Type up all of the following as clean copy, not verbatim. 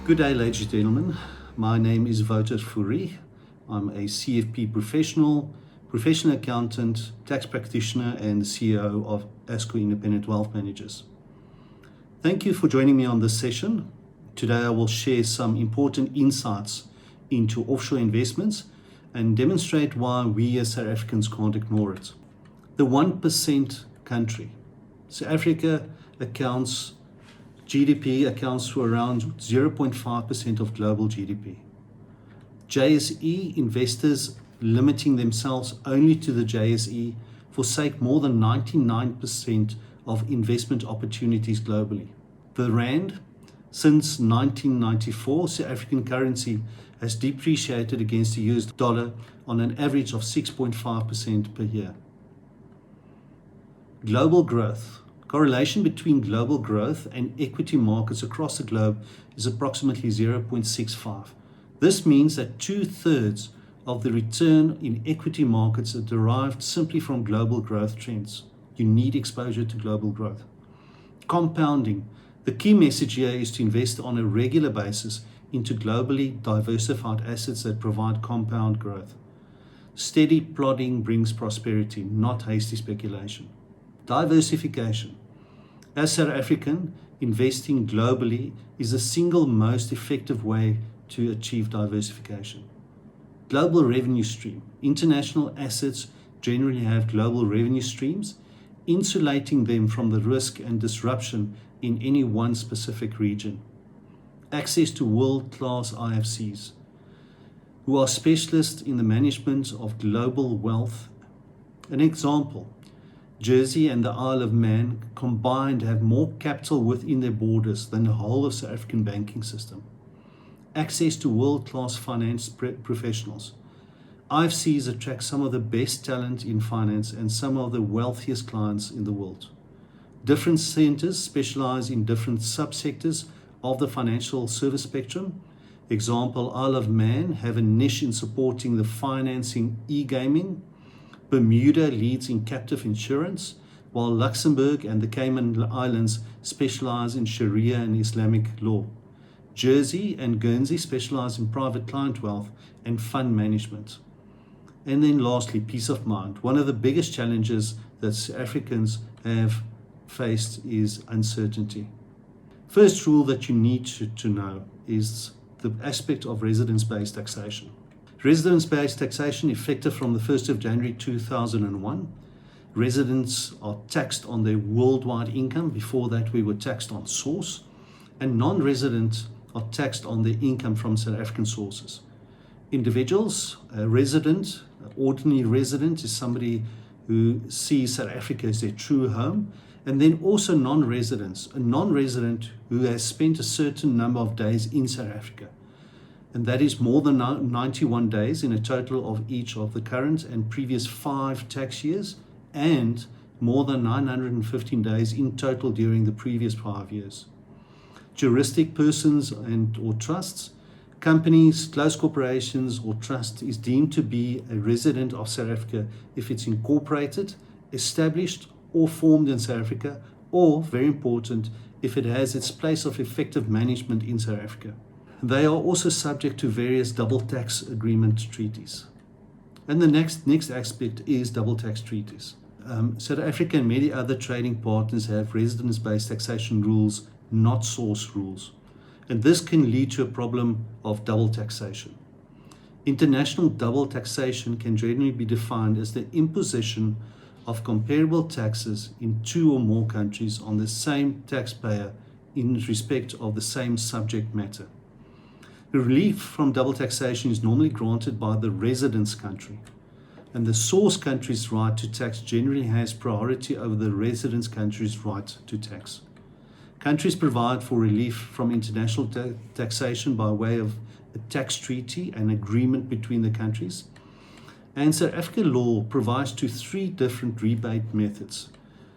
Good day, ladies and gentlemen. My name is Wouter Fourie. I'm a CFP professional accountant, tax practitioner, and the CEO of ASCO Independent Wealth Managers. Thank you for joining me on this session. Today I will share some important insights into offshore investments and demonstrate why we as South Africans can't ignore it. The 1% country. South Africa GDP accounts for around 0.5% of global GDP. JSE investors limiting themselves only to the JSE forsake more than 99% of investment opportunities globally. The rand, since 1994, South African currency has depreciated against the US dollar on an average of 6.5% per year. Global growth. Correlation between global growth and equity markets across the globe is approximately 0.65. This means that 2/3 of the return in equity markets are derived simply from global growth trends. You need exposure to global growth. Compounding. The key message here is to invest on a regular basis into globally diversified assets that provide compound growth. Steady plodding brings prosperity, not hasty speculation. Diversification. As South African, investing globally is the single most effective way to achieve diversification. Global revenue stream. International assets generally have global revenue streams, insulating them from the risk and disruption in any one specific region. Access to world-class IFCs, who are specialists in the management of global wealth. An example, Jersey and the Isle of Man combined have more capital within their borders than the whole of South African banking system. Access to world-class finance professionals. IFCs attract some of the best talent in finance and some of the wealthiest clients in the world. Different centers specialize in different subsectors of the financial service spectrum. Example, Isle of Man have a niche in supporting the financing e-gaming. Bermuda leads in captive insurance, while Luxembourg and the Cayman Islands specialize in Sharia and Islamic law. Jersey and Guernsey specialize in private client wealth and fund management. And then lastly, peace of mind. One of the biggest challenges that South Africans have faced is uncertainty. First rule that you need to know is the aspect of residence-based taxation. Residence-based taxation effective from the 1st of January 2001. Residents are taxed on their worldwide income. Before that, we were taxed on source. And non-residents are taxed on their income from South African sources. Individuals, a resident, an ordinary resident is somebody who sees South Africa as their true home. And then also non-residents, a non-resident who has spent a certain number of days in South Africa. And that is more than 91 days in a total of each of the current and previous 5 tax years, and more than 915 days in total during the previous 5 years. Juristic persons and or trusts, companies, close corporations or trust is deemed to be a resident of South Africa if it's incorporated, established or formed in South Africa, or, very important, if it has its place of effective management in South Africa. They are also subject to various double tax agreement treaties. And the next aspect is double tax treaties. South Africa and many other trading partners have residence-based taxation rules, not source rules. And this can lead to a problem of double taxation. International double taxation can generally be defined as the imposition of comparable taxes in 2 or more countries on the same taxpayer in respect of the same subject matter. The relief from double taxation is normally granted by the residence country, and the source country's right to tax generally has priority over the residence country's right to tax. Countries provide for relief from international taxation by way of a tax treaty and agreement between the countries. And South African law provides to 3 different rebate methods.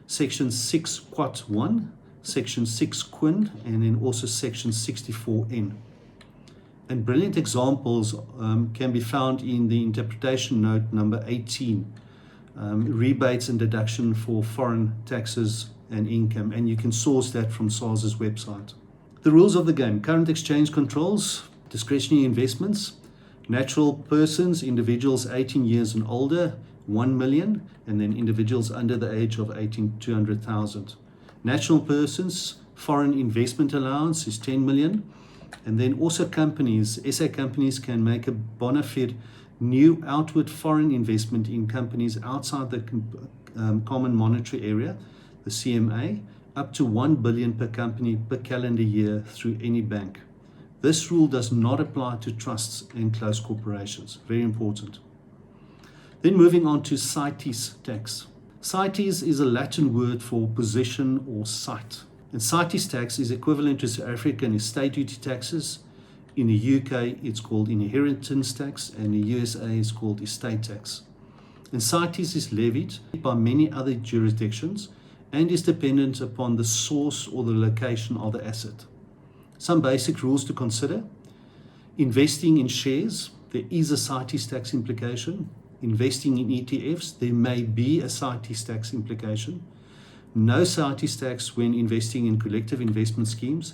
Section 6 Quat 1, Section 6 Quin, and then also Section 64N. And brilliant examples can be found in the interpretation note number 18, rebates and deduction for foreign taxes and income, and you can source that from SARS's website. The rules of the game: current exchange controls, discretionary investments, natural persons, individuals 18 years and older, 1 million, and then individuals under the age of 18, 200,000. Natural persons, foreign investment allowance is 10 million. And then also companies, SA companies can make a bona fide new outward foreign investment in companies outside the Common Monetary Area, the CMA, up to 1 billion per company per calendar year through any bank. This rule does not apply to trusts and closed corporations. Very important. Then moving on to CITES tax. CITES is a Latin word for possession or site. And CITES tax is equivalent to South African estate duty taxes. In the UK, it's called inheritance tax, and in the USA, it's called estate tax. And CITES is levied by many other jurisdictions and is dependent upon the source or the location of the asset. Some basic rules to consider: investing in shares, there is a CITES tax implication. Investing in ETFs, there may be a CITES tax implication. No CITES tax when investing in collective investment schemes.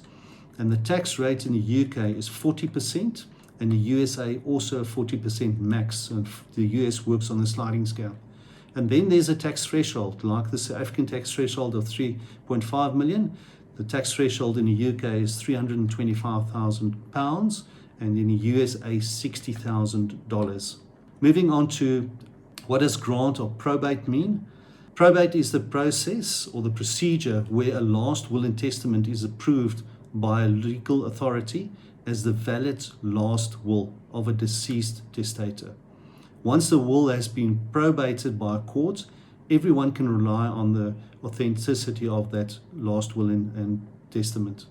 And the tax rate in the UK is 40%, and the USA also a 40% max. So the US works on the sliding scale. And then there's a tax threshold, like the South African tax threshold of 3.5 million. The tax threshold in the UK is £325,000, and in the USA, $60,000. Moving on to what does grant or probate mean? Probate is the process or the procedure where a last will and testament is approved by a legal authority as the valid last will of a deceased testator. Once the will has been probated by a court, everyone can rely on the authenticity of that last will and testament.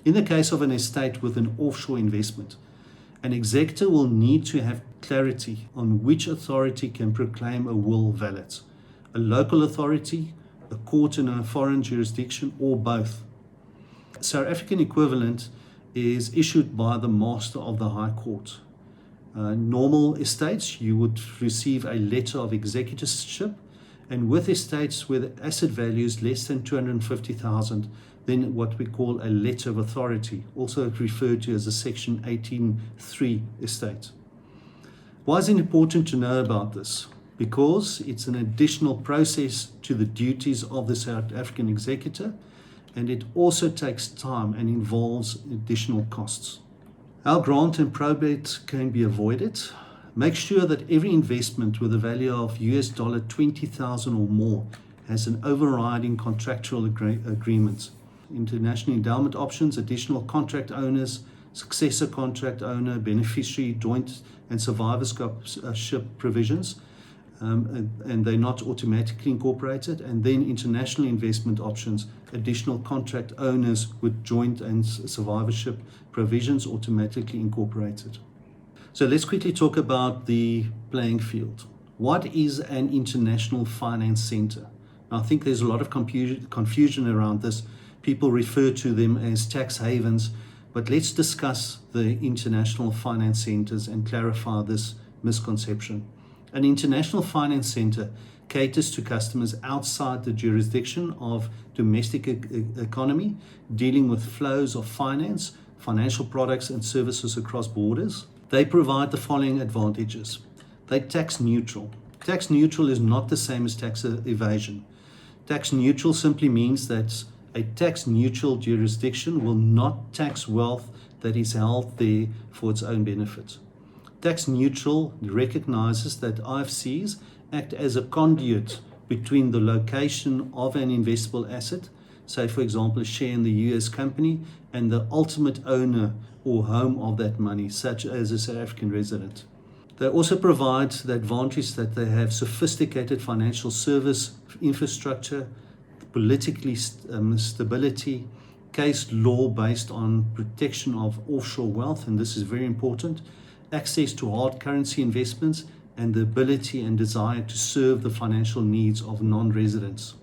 In the case of an estate with an offshore investment, an executor will need to have clarity on which authority can proclaim a will valid: a local authority, a court in a foreign jurisdiction, or both. South African equivalent is issued by the Master of the High Court. Normal estates, you would receive a letter of executorship, and with estates where the asset value is less than 250,000, then what we call a letter of authority, also referred to as a Section 18.3 estate. Why is it important to know about this? Because it's an additional process to the duties of the South African executor, and it also takes time and involves additional costs. How grant and probate can be avoided? Make sure that every investment with a value of $20,000 or more has an overriding contractual agreement. International endowment options, additional contract owners, successor contract owner, beneficiary, joint and survivorship provisions, and they're not automatically incorporated. And then international investment options, additional contract owners with joint and survivorship provisions automatically incorporated. So let's quickly talk about the playing field. What is an international finance center? Now, I think there's a lot of confusion around this. People refer to them as tax havens, but let's discuss the international finance centers and clarify this misconception. An international finance center caters to customers outside the jurisdiction of domestic economy, dealing with flows of finance, financial products and services across borders. They provide the following advantages. They're tax neutral. Tax neutral is not the same as tax evasion. Tax neutral simply means that a tax neutral jurisdiction will not tax wealth that is held there for its own benefit. Tax neutral recognizes that IFCs act as a conduit between the location of an investable asset, say for example a share in the US company, and the ultimate owner or home of that money, such as a South African resident. They also provide the advantage that they have sophisticated financial service infrastructure, politically stability, case law based on protection of offshore wealth, and this is very important, access to hard currency investments, and the ability and desire to serve the financial needs of non-residents.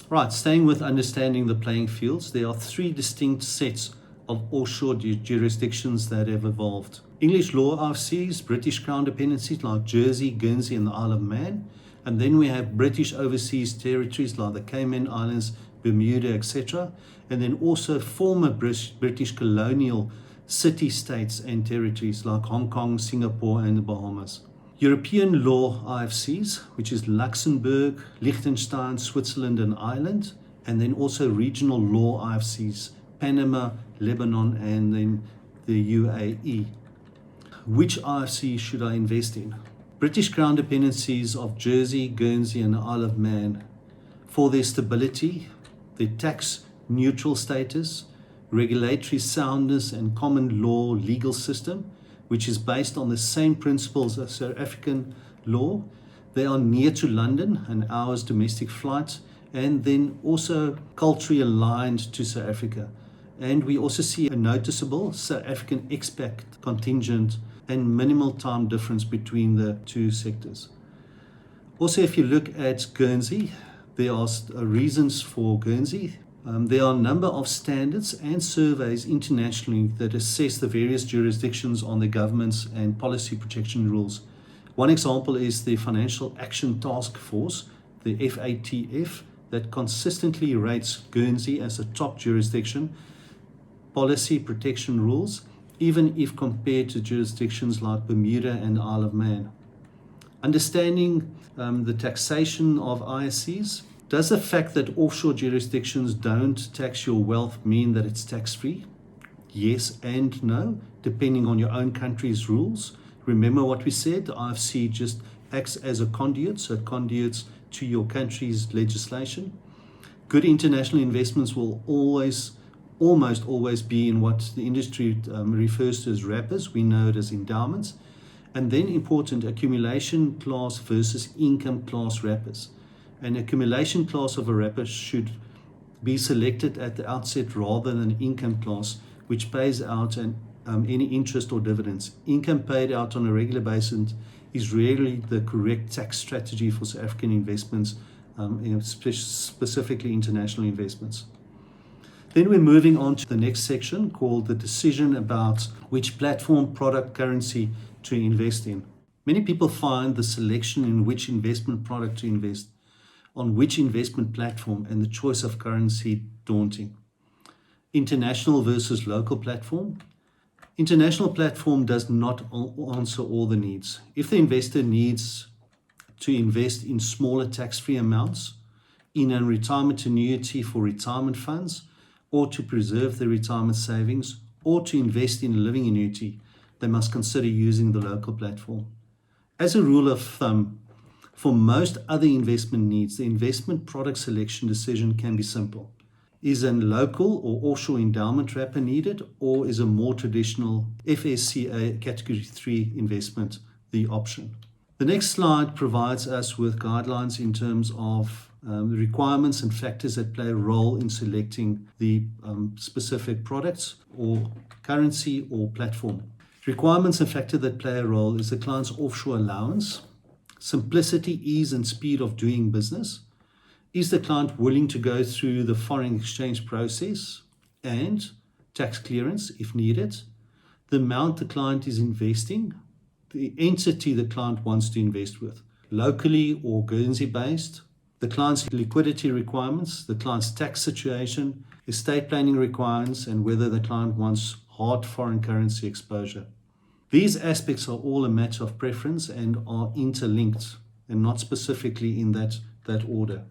Right, staying with understanding the playing fields, there are three distinct sets of offshore jurisdictions that have evolved. English law IFCs, British Crown dependencies like Jersey, Guernsey, and the Isle of Man. And then we have British overseas territories like the Cayman Islands, Bermuda, etc. And then also former British colonial city-states and territories like Hong Kong, Singapore, and the Bahamas. European law IFCs, which is Luxembourg, Liechtenstein, Switzerland, and Ireland, and then also regional law IFCs, Panama, Lebanon, and then the UAE. Which IFC should I invest in? British Crown dependencies of Jersey, Guernsey, and the Isle of Man for their stability, their tax neutral status, regulatory soundness, and common law legal system, which is based on the same principles as South African law. They are near to London, an hour's domestic flight, and then also culturally aligned to South Africa. And we also see a noticeable South African expat contingent and minimal time difference between the two sectors. Also, if you look at Guernsey, there are reasons for Guernsey. There are a number of standards and surveys internationally that assess the various jurisdictions on their governance and policy protection rules. One example is the Financial Action Task Force, the FATF, that consistently rates Guernsey as a top jurisdiction, policy protection rules, even if compared to jurisdictions like Bermuda and the Isle of Man. Understanding the taxation of ISCs, does the fact that offshore jurisdictions don't tax your wealth mean that it's tax-free? Yes and no, depending on your own country's rules. Remember what we said, the IFC just acts as a conduit, so it conduits to your country's legislation. Good international investments will almost always be in what the industry refers to as wrappers. We know it as endowments. And then important, accumulation class versus income class wrappers. An accumulation class of a wrapper should be selected at the outset rather than an income class, which pays out any interest or dividends. Income paid out on a regular basis is rarely the correct tax strategy for South African investments, specifically international investments. Then we're moving on to the next section called the decision about which platform, product, currency to invest in. Many people find the selection in which investment product to invest, on which investment platform, and the choice of currency daunting. International versus local platform. International platform does not answer all the needs. If the investor needs to invest in smaller tax-free amounts, in a retirement annuity for retirement funds, or to preserve their retirement savings, or to invest in a living annuity, they must consider using the local platform. As a rule of thumb, for most other investment needs, the investment product selection decision can be simple. Is a local or offshore endowment wrapper needed, or is a more traditional FSCA Category 3 investment the option? The next slide provides us with guidelines in terms of the requirements and factors that play a role in selecting the specific products or currency or platform. Requirements and factors that play a role is the client's offshore allowance, simplicity, ease, and speed of doing business. Is the client willing to go through the foreign exchange process and tax clearance if needed? The amount the client is investing, the entity the client wants to invest with, locally or Guernsey-based, the client's liquidity requirements, the client's tax situation, estate planning requirements, and whether the client wants hard foreign currency exposure. These aspects are all a matter of preference and are interlinked and not specifically in that order.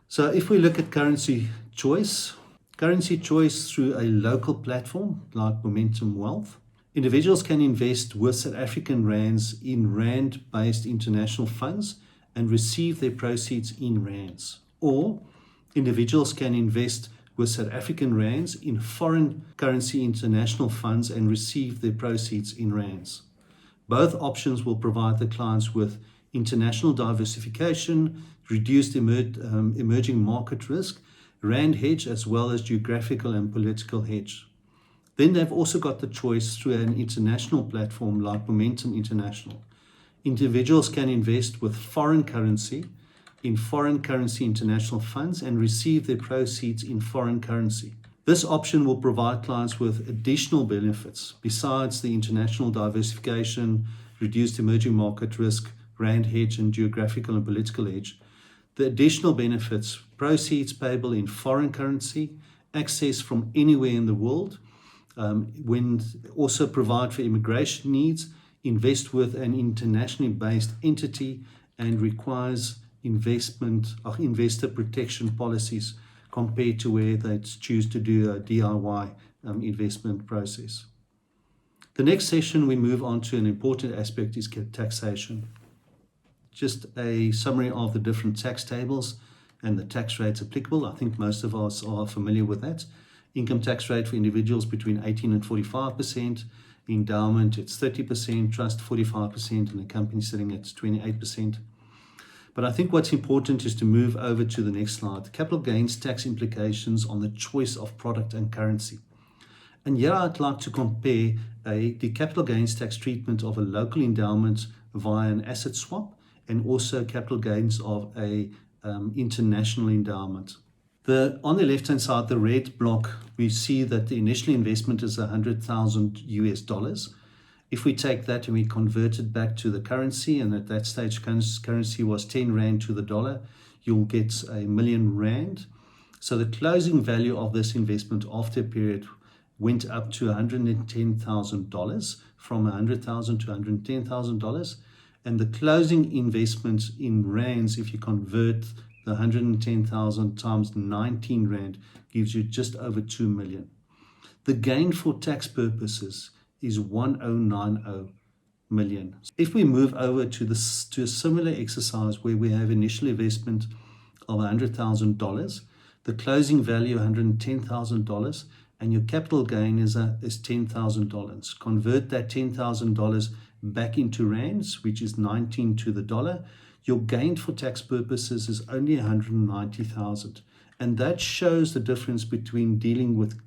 So if we look at currency choice through a local platform like Momentum Wealth, individuals can invest with South African rands in rand-based international funds and receive their proceeds in rands. Or individuals can invest with South African rands in foreign currency international funds and receive their proceeds in rands. Both options will provide the clients with international diversification, reduced emerging market risk, rand hedge, as well as geographical and political hedge. Then they've also got the choice through an international platform like Momentum International. Individuals can invest with foreign currency in foreign currency international funds and receive their proceeds in foreign currency. This option will provide clients with additional benefits besides the international diversification, reduced emerging market risk, rand hedge, and geographical and political hedge. The additional benefits: proceeds payable in foreign currency, access from anywhere in the world, when also provide for immigration needs, invest with an internationally based entity, and requires investor protection policies compared to where they choose to do a DIY investment process. The next session we move on to an important aspect is taxation. Just a summary of the different tax tables and the tax rates applicable. I think most of us are familiar with that. Income tax rate for individuals between 18 and 45%. Endowment, it's 30%. Trust, 45%. And a company sitting at 28%. But I think what's important is to move over to the next slide. Capital gains tax implications on the choice of product and currency. And here I'd like to compare the capital gains tax treatment of a local endowment via an asset swap, and also capital gains of a international endowment. On the left-hand side, the red block, we see that the initial investment is $100,000. If we take that and we convert it back to the currency, and at that stage currency was 10 Rand to the dollar, you'll get R1,000,000. So the closing value of this investment after a period went up to $110,000, from $100,000 to $110,000. And the closing investment in rands, if you convert the 110,000 times 19 Rand, gives you just over 2 million. The gain for tax purposes is 1,090 million. If we move over to a similar exercise where we have initial investment of $100,000, the closing value $110,000, and your capital gain is $10,000. Convert that $10,000 back into rands, which is 19 to the dollar. Your gain for tax purposes is only 190,000. And that shows the difference between dealing with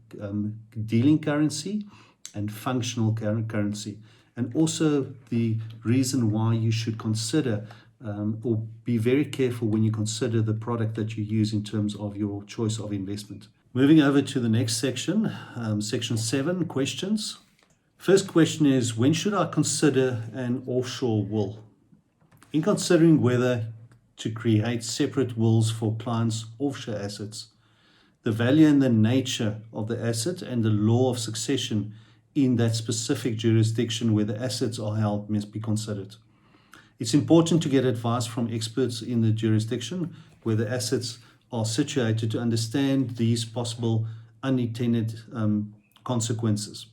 dealing currency and functional currency. And also the reason why you should consider or be very careful when you consider the product that you use in terms of your choice of investment. Moving over to the next section, section 7, questions. First question is, when should I consider an offshore will? In considering whether to create separate wills for clients' offshore assets, the value and the nature of the asset and the law of succession in that specific jurisdiction where the assets are held must be considered. It's important to get advice from experts in the jurisdiction where the assets are situated to understand these possible unintended consequences.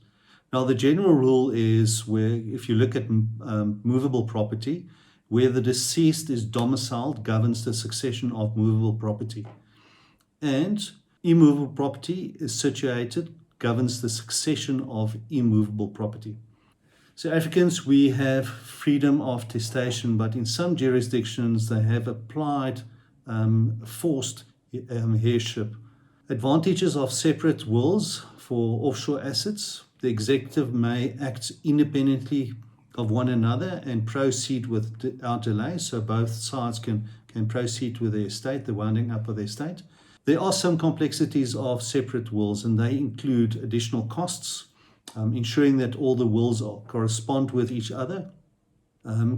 Now, the general rule is where, if you look at movable property, where the deceased is domiciled governs the succession of movable property. And immovable property is situated governs the succession of immovable property. So Africans, we have freedom of testation, but in some jurisdictions they have applied forced heirship. Advantages of separate wills for offshore assets: the executive may act independently of one another and proceed without delay, so both sides can proceed with their estate, the winding up of their estate. There are some complexities of separate wills, and they include additional costs, ensuring that all the wills correspond with each other,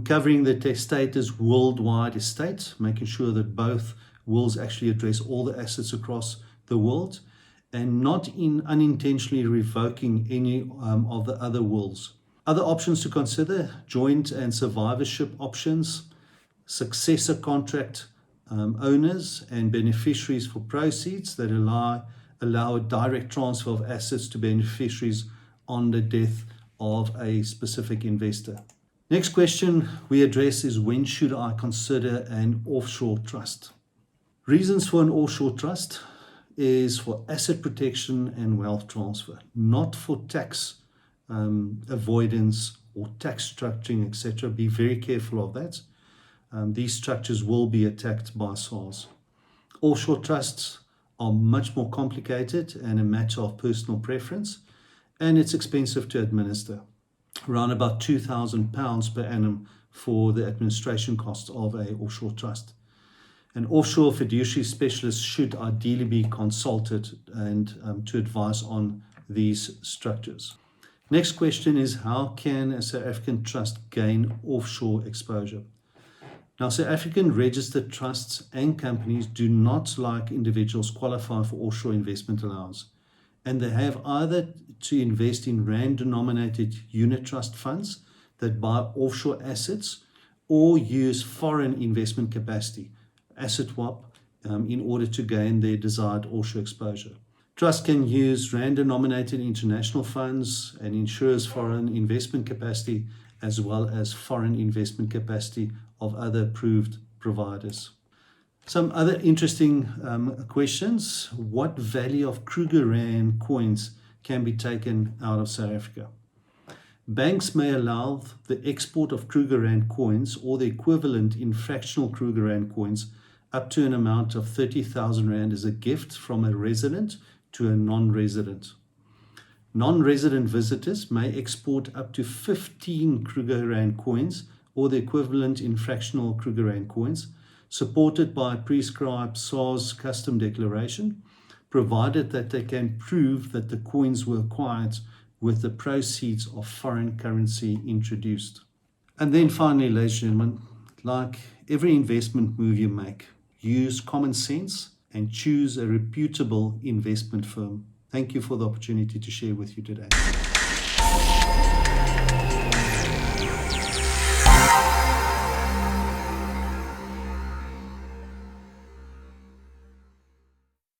covering the testator's worldwide estate, making sure that both wills actually address all the assets across the world, and not unintentionally revoking any of the other wills. Other options to consider: joint and survivorship options, successor contract owners and beneficiaries for proceeds that allow a direct transfer of assets to beneficiaries on the death of a specific investor. Next question we address is, when should I consider an offshore trust? Reasons for an offshore trust is for asset protection and wealth transfer, not for tax avoidance or tax structuring, etc. Be very careful of that. These structures will be attacked by SARS. Offshore trusts are much more complicated and a matter of personal preference, and it's expensive to administer. Around about £2,000 per annum for the administration costs of an offshore trust. An offshore fiduciary specialist should ideally be consulted and to advise on these structures. Next question is, how can a South African trust gain offshore exposure? Now, South African registered trusts and companies do not, like individuals, qualify for offshore investment allowance, and they have either to invest in rand-denominated unit trust funds that buy offshore assets or use foreign investment capacity, asset swap, in order to gain their desired offshore exposure. Trusts can use rand-denominated international funds and ensures foreign investment capacity as well as foreign investment capacity of other approved providers. Some other interesting questions. What value of Kruger Rand coins can be taken out of South Africa? Banks may allow the export of Kruger Rand coins or the equivalent in fractional Kruger Rand coins up to an amount of 30,000 Rand as a gift from a resident to a non-resident. Non-resident visitors may export up to 15 Kruger Rand coins or the equivalent in fractional Kruger Rand coins, supported by a prescribed SARS custom declaration, provided that they can prove that the coins were acquired with the proceeds of foreign currency introduced. And then finally, ladies and gentlemen, like every investment move you make, use common sense and choose a reputable investment firm. Thank you for the opportunity to share with you today.